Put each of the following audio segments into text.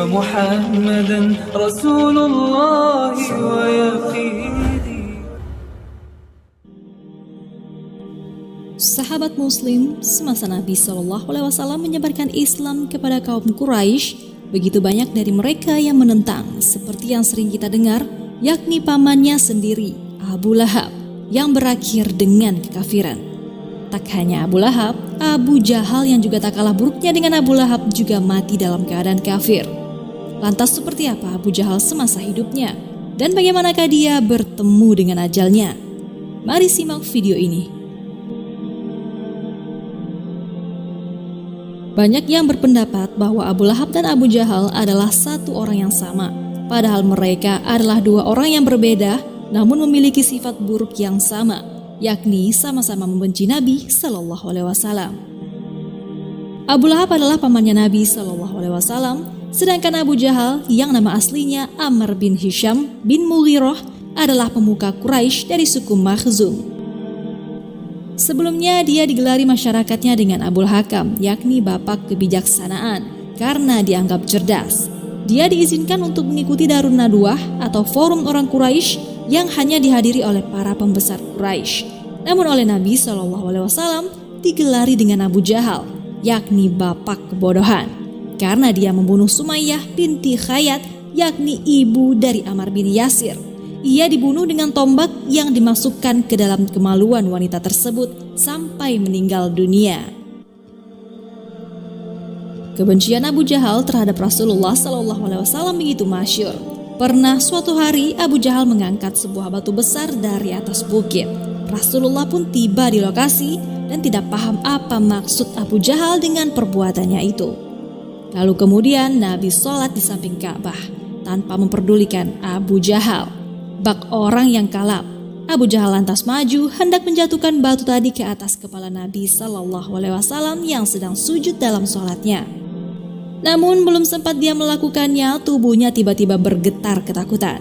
ومحمدا رسول الله ويقيني. Sahabat Muslim, semasa Nabi SAW menyebarkan Islam kepada kaum Quraisy, begitu banyak dari mereka yang menentang, seperti yang sering kita dengar, yakni pamannya sendiri, Abu Lahab, yang berakhir dengan kekafiran. Tak hanya Abu Lahab, Abu Jahal yang juga tak kalah buruknya dengan Abu Lahab juga mati dalam keadaan kafir. Lantas seperti apa Abu Jahal semasa hidupnya? Dan bagaimanakah dia bertemu dengan ajalnya? Mari simak video ini. Banyak yang berpendapat bahwa Abu Lahab dan Abu Jahal adalah satu orang yang sama. Padahal mereka adalah dua orang yang berbeda, namun memiliki sifat buruk yang sama, yakni sama-sama membenci Nabi Sallallahu Alaihi Wasallam. Abu Lahab adalah pamannya Nabi Sallallahu Alaihi Wasallam, sedangkan Abu Jahal yang nama aslinya Amr bin Hisham bin Mughirah adalah pemuka Quraisy dari suku Makhzum. Sebelumnya dia digelari masyarakatnya dengan Abul Hakam, yakni bapak kebijaksanaan, karena dianggap cerdas. Dia diizinkan untuk mengikuti Darun Nadwah atau forum orang Quraisy yang hanya dihadiri oleh para pembesar Quraisy. Namun oleh Nabi SAW digelari dengan Abu Jahal, yakni bapak kebodohan, karena dia membunuh Sumayyah binti Khayyat, yakni ibu dari Ammar bin Yasir. Ia dibunuh dengan tombak yang dimasukkan ke dalam kemaluan wanita tersebut sampai meninggal dunia. Kebencian Abu Jahal terhadap Rasulullah SAW begitu masyhur. Pernah suatu hari Abu Jahal mengangkat sebuah batu besar dari atas bukit. Rasulullah pun tiba di lokasi dan tidak paham apa maksud Abu Jahal dengan perbuatannya itu. Lalu kemudian Nabi sholat di samping Ka'bah tanpa memperdulikan Abu Jahal. Bak orang yang kalap, Abu Jahal lantas maju hendak menjatuhkan batu tadi ke atas kepala Nabi SAW yang sedang sujud dalam sholatnya. Namun belum sempat dia melakukannya, tubuhnya tiba-tiba bergetar ketakutan.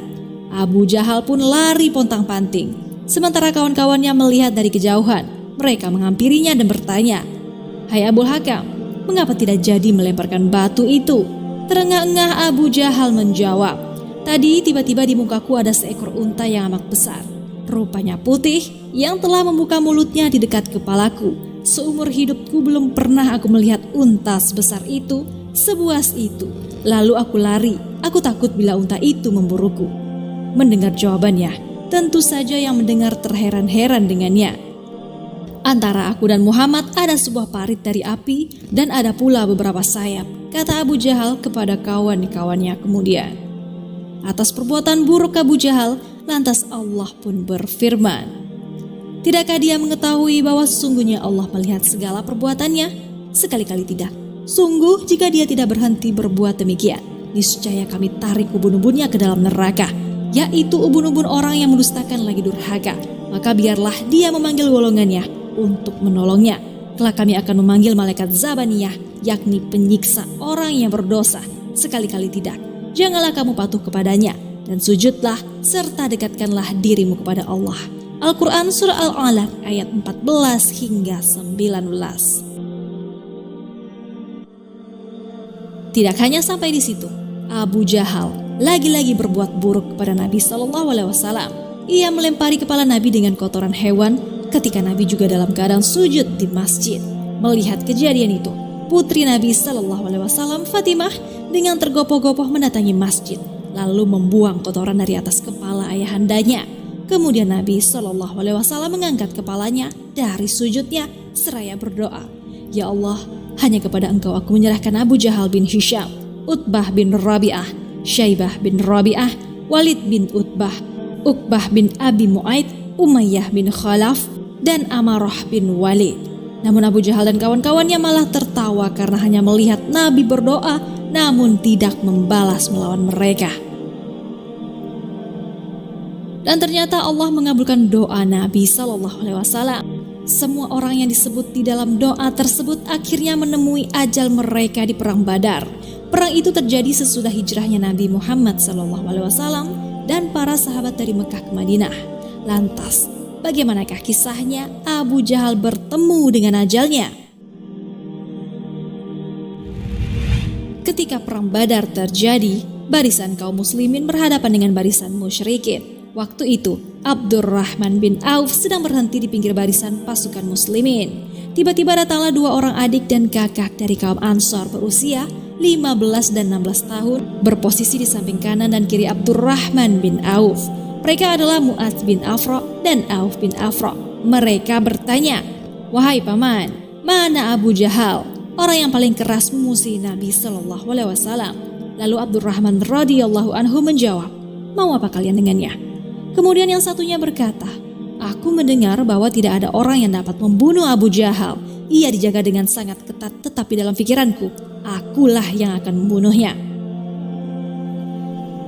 Abu Jahal pun lari pontang-panting. Sementara kawan-kawannya melihat dari kejauhan, mereka menghampirinya dan bertanya, "Hai Abul Hakam, mengapa tidak jadi melemparkan batu itu?" Terengah-engah Abu Jahal menjawab, "Tadi tiba-tiba di mukaku ada seekor unta yang amat besar. Rupanya putih yang telah membuka mulutnya di dekat kepalaku. Seumur hidupku belum pernah aku melihat unta sebesar itu, sebuas itu. Lalu aku lari, aku takut bila unta itu memburuku." Mendengar jawabannya, tentu saja yang mendengar terheran-heran dengannya. "Antara aku dan Muhammad ada sebuah parit dari api dan ada pula beberapa sayap," kata Abu Jahal kepada kawan-kawannya kemudian. Atas perbuatan buruk Abu Jahal, lantas Allah pun berfirman, "Tidakkah dia mengetahui bahwa sesungguhnya Allah melihat segala perbuatannya? Sekali-kali tidak. Sungguh jika dia tidak berhenti berbuat demikian, niscaya kami tarik ubun-ubunnya ke dalam neraka, yaitu ubun-ubun orang yang mendustakan lagi durhaka. Maka biarlah dia memanggil golongannya untuk menolongnya. Kelak kami akan memanggil malaikat Zabaniyah, yakni penyiksa orang yang berdosa. Sekali-kali tidak. Janganlah kamu patuh kepadanya dan sujudlah serta dekatkanlah dirimu kepada Allah." Al-Quran Surah Al-Alaq ayat 14 hingga 19. Tidak hanya sampai di situ, Abu Jahal lagi-lagi berbuat buruk kepada Nabi SAW. Ia melempari kepala Nabi dengan kotoran hewan ketika Nabi juga dalam keadaan sujud di masjid. Melihat kejadian itu, putri Nabi SAW Fatimah dengan tergopoh-gopoh mendatangi masjid, lalu membuang kotoran dari atas kepala ayahandanya. Kemudian Nabi SAW mengangkat kepalanya dari sujudnya seraya berdoa, "Ya Allah, hanya kepada Engkau aku menyerahkan Abu Jahal bin Hisham, Utbah bin Rabi'ah, Syaibah bin Rabi'ah, Walid bin Utbah, Uqbah bin Abi Mu'aid, Umayyah bin Khalaf, dan Amarah bin Walid." Namun Abu Jahal dan kawan-kawannya malah tertawa karena hanya melihat Nabi berdoa namun tidak membalas melawan mereka. Dan ternyata Allah mengabulkan doa Nabi SAW. Semua orang yang disebut di dalam doa tersebut akhirnya menemui ajal mereka di perang Badar. Perang itu terjadi sesudah hijrahnya Nabi Muhammad SAW dan para sahabat dari Mekah ke Madinah. Lantas, bagaimanakah kisahnya Abu Jahal bertemu dengan ajalnya? Ketika ketika perang Badar terjadi, barisan kaum muslimin berhadapan dengan barisan musyrikin. Waktu itu, Abdurrahman bin Auf sedang berhenti di pinggir barisan pasukan muslimin. Tiba-tiba datanglah dua orang adik dan kakak dari kaum Ansor berusia 15 dan 16 tahun berposisi di samping kanan dan kiri Abdurrahman bin Auf. Mereka adalah Mu'adz bin Afra dan Auf bin Afra. Mereka bertanya, "Wahai paman, mana Abu Jahal, orang yang paling keras memusuhi Nabi Shallallahu Alaihi Wasallam?" Lalu Abdurrahman radhiyallahu anhu menjawab, "Mau apa kalian dengannya?" Kemudian yang satunya berkata, "Aku mendengar bahwa tidak ada orang yang dapat membunuh Abu Jahal. Ia dijaga dengan sangat ketat, tetapi dalam pikiranku, akulah yang akan membunuhnya."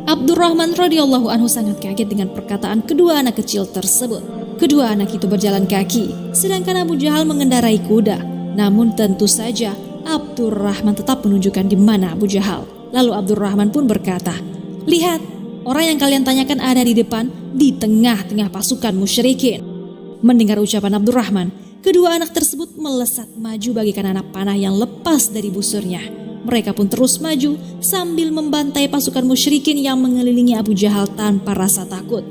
Abdurrahman radhiyallahu anhu sangat kaget dengan perkataan kedua anak kecil tersebut. Kedua anak itu berjalan kaki, sedangkan Abu Jahal mengendarai kuda. Namun tentu saja Abdurrahman tetap menunjukkan di mana Abu Jahal. Lalu Abdurrahman pun berkata, "Lihat, orang yang kalian tanyakan ada di depan, di tengah-tengah pasukan musyrikin." Mendengar ucapan Abdurrahman, kedua anak tersebut melesat maju bagaikan anak panah yang lepas dari busurnya. Mereka pun terus maju sambil membantai pasukan musyrikin yang mengelilingi Abu Jahal tanpa rasa takut.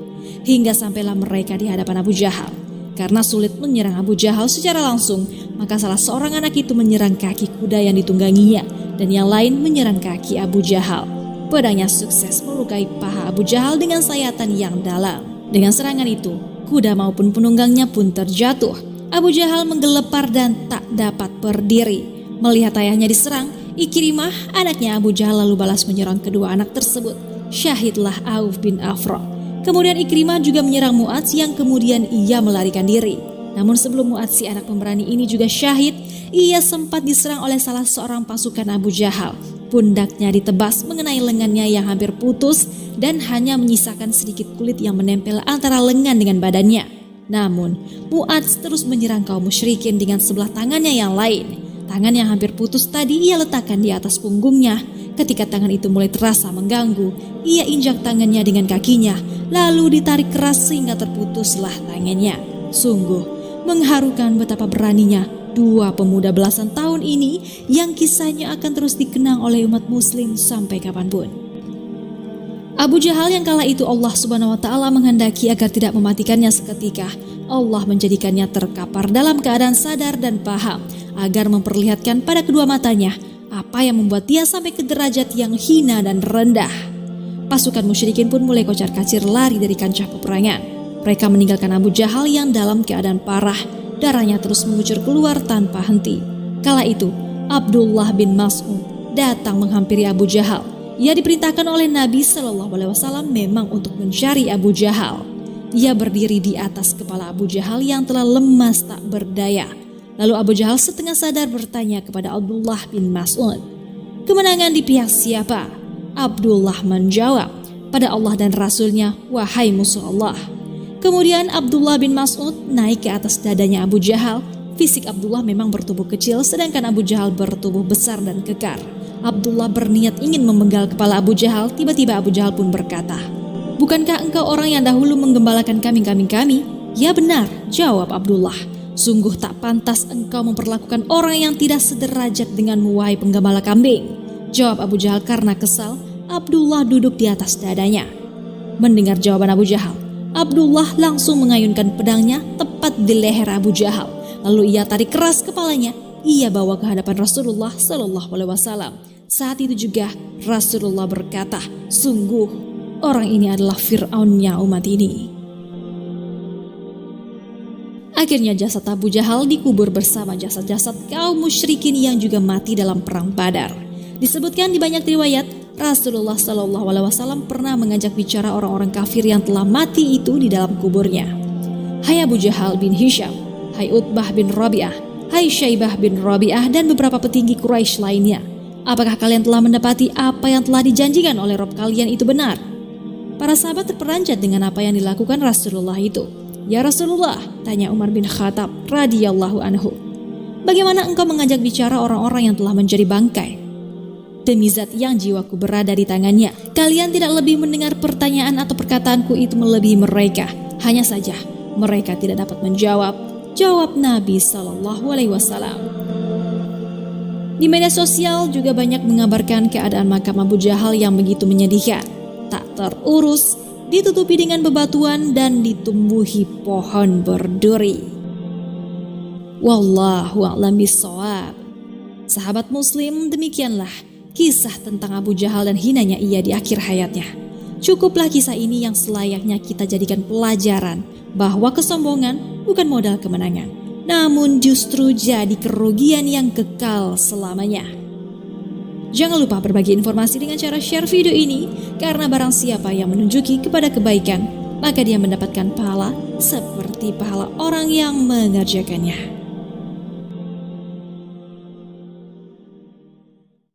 Hingga sampailah mereka di hadapan Abu Jahal. Karena sulit menyerang Abu Jahal secara langsung, maka salah seorang anak itu menyerang kaki kuda yang ditungganginya dan yang lain menyerang kaki Abu Jahal. Pedangnya sukses melukai paha Abu Jahal dengan sayatan yang dalam. Dengan serangan itu, kuda maupun penunggangnya pun terjatuh. Abu Jahal menggelepar dan tak dapat berdiri. Melihat ayahnya diserang, Ikrimah, anaknya Abu Jahal lalu balas menyerang kedua anak tersebut. Syahidlah Auf bin Afra. Kemudian Ikrimah juga menyerang Mu'adz yang kemudian ia melarikan diri. Namun sebelum Mu'adz si anak pemberani ini juga syahid, ia sempat diserang oleh salah seorang pasukan Abu Jahal. Pundaknya ditebas mengenai lengannya yang hampir putus dan hanya menyisakan sedikit kulit yang menempel antara lengan dengan badannya. Namun Mu'adz terus menyerang kaum musyrikin dengan sebelah tangannya yang lain. Tangan yang hampir putus tadi ia letakkan di atas punggungnya. Ketika tangan itu mulai terasa mengganggu, ia injak tangannya dengan kakinya, lalu ditarik keras sehingga terputuslah tangannya. Sungguh mengharukan betapa beraninya dua pemuda belasan tahun ini yang kisahnya akan terus dikenang oleh umat muslim sampai kapanpun. Abu Jahal yang kala itu Allah Subhanahu wa Ta'ala menghendaki agar tidak mematikannya seketika. Allah menjadikannya terkapar dalam keadaan sadar dan paham agar memperlihatkan pada kedua matanya apa yang membuat dia sampai ke derajat yang hina dan rendah. Pasukan musyrikin pun mulai kocar-kacir lari dari kancah peperangan. Mereka meninggalkan Abu Jahal yang dalam keadaan parah, darahnya terus mengucur keluar tanpa henti. Kala itu Abdullah bin Mas'ud datang menghampiri Abu Jahal. Ia diperintahkan oleh Nabi Shallallahu Alaihi Wasallam memang untuk mencari Abu Jahal. Ia berdiri di atas kepala Abu Jahal yang telah lemas tak berdaya. Lalu Abu Jahal setengah sadar bertanya kepada Abdullah bin Mas'ud, "Kemenangan di pihak siapa?" Abdullah menjawab, "Pada Allah dan Rasulnya, wahai musuh Allah." Kemudian Abdullah bin Mas'ud naik ke atas dadanya Abu Jahal. Fisik Abdullah memang bertubuh kecil, sedangkan Abu Jahal bertubuh besar dan kekar. Abdullah berniat ingin memenggal kepala Abu Jahal. Tiba-tiba Abu Jahal pun berkata, "Bukankah engkau orang yang dahulu menggembalakan kambing-kambing kami?" "Ya benar," jawab Abdullah. "Sungguh tak pantas engkau memperlakukan orang yang tidak sederajat denganmu, wahai penggembala kambing," jawab Abu Jahal. Karena kesal, Abdullah duduk di atas dadanya. Mendengar jawaban Abu Jahal, Abdullah langsung mengayunkan pedangnya tepat di leher Abu Jahal. Lalu ia tarik keras kepalanya. Ia bawa ke hadapan Rasulullah Shallallahu Alaihi Wasallam. Saat itu juga Rasulullah berkata, "Sungguh orang ini adalah Fir'aunnya umat ini." Akhirnya jasad Abu Jahal dikubur bersama jasad-jasad kaum musyrikin yang juga mati dalam perang Badar. Disebutkan di banyak riwayat, Rasulullah Shallallahu Alaihi Wasallam pernah mengajak bicara orang-orang kafir yang telah mati itu di dalam kuburnya. "Hai Abu Jahal bin Hisham, hai Utbah bin Rabi'ah, hai Syaibah bin Rabi'ah dan beberapa petinggi Quraisy lainnya. Apakah kalian telah mendapati apa yang telah dijanjikan oleh Rabb kalian itu benar?" Para sahabat terperanjat dengan apa yang dilakukan Rasulullah itu. "Ya Rasulullah," tanya Umar bin Khattab radhiyallahu anhu, "bagaimana engkau mengajak bicara orang-orang yang telah menjadi bangkai? Demi zat yang jiwaku berada di tangannya, kalian tidak lebih mendengar pertanyaan atau perkataanku itu melebihi mereka. Hanya saja mereka tidak dapat menjawab," jawab Nabi Sallallahu Alaihi Wasallam. Di media sosial juga banyak mengabarkan keadaan makam Abu Jahal yang begitu menyedihkan. Tak terurus, ditutupi dengan bebatuan dan ditumbuhi pohon berduri. Wallahu a'lam bishawab. Sahabat muslim, demikianlah kisah tentang Abu Jahal dan hinanya ia di akhir hayatnya. Cukuplah kisah ini yang selayaknya kita jadikan pelajaran bahwa kesombongan bukan modal kemenangan, namun justru jadi kerugian yang kekal selamanya. Jangan lupa berbagi informasi dengan cara share video ini, karena barang siapa yang menunjuki kepada kebaikan, maka dia mendapatkan pahala seperti pahala orang yang mengerjakannya.